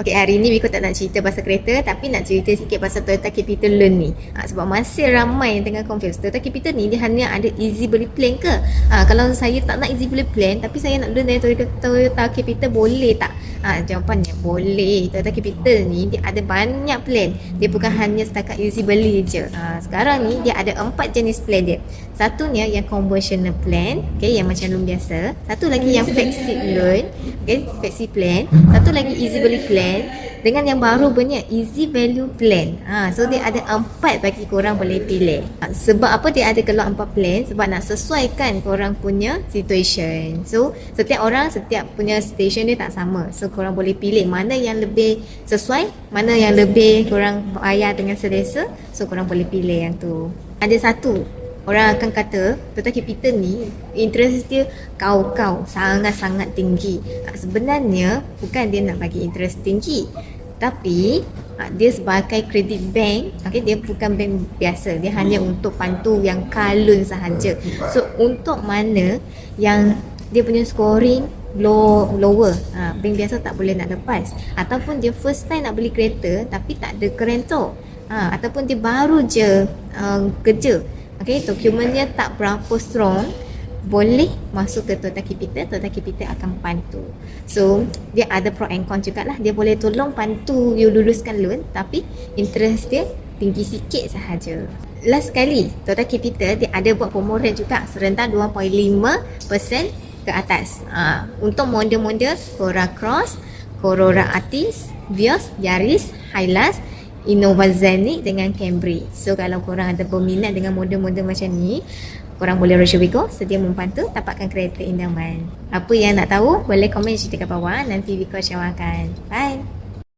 Okey, hari ni Wiko tak nak cerita pasal kereta tapi nak cerita sikit pasal Toyota Capital Learn ni. Sebab masih ramai yang tengah confuse. Toyota Capital ni dia hanya ada easy beli plan ke? Kalau saya tak nak easy beli plan tapi saya nak learn dari Toyota Capital, boleh tak? Jawapannya boleh. Toyota Capital ni dia ada banyak plan. Dia bukan hanya setakat easy beli je. Sekarang ni dia ada 4 jenis plan dia. Satunya yang conventional plan, okay, yang macam loan biasa. Satu lagi yang flexi loan, okay, flexi plan. Satu lagi easy beli plan. Dengan yang baru punya easy value plan. So dia ada 4 bagi korang boleh pilih. Sebab apa dia ada keluar 4 plan? Sebab nak sesuaikan korang punya situation. So setiap orang setiap punya station dia tak sama. So korang boleh pilih mana yang lebih sesuai, mana yang lebih korang bayar dengan selesa. So korang boleh pilih yang tu. Ada satu, orang akan kata Toyota Capital ni interest dia kau sangat-sangat tinggi. Sebenarnya bukan dia nak bagi interest tinggi, tapi dia sebagai credit bank, okay, dia bukan bank biasa. Dia hanya untuk bantu yang car loan sahaja. So untuk mana yang dia punya scoring lower, bank biasa tak boleh nak lepas. Ataupun dia first time nak beli kereta tapi tak ada kerento, ataupun dia baru je kerja, okay, dokumennya tak berapa strong, boleh masuk ke Toyota Capital. Toyota Capital akan bantu. So dia ada pro and con jugalah. Dia boleh tolong bantu you luluskan loan tapi interest dia tinggi sikit sahaja. Last sekali, Toyota Capital dia ada buat promo rate juga serentak 2.5% ke atas. Untuk model-model Corolla Cross, Corolla Altis, Vios, Yaris, Hilux, Innova Zenith dengan Camry. So kalau korang ada berminat dengan model-model macam ni, korang boleh rush Wiko, sedia membantu dapatkan kereta idaman. Apa yang nak tahu boleh komen cerita kat bawah, nanti Wiko syawahkan. Bye.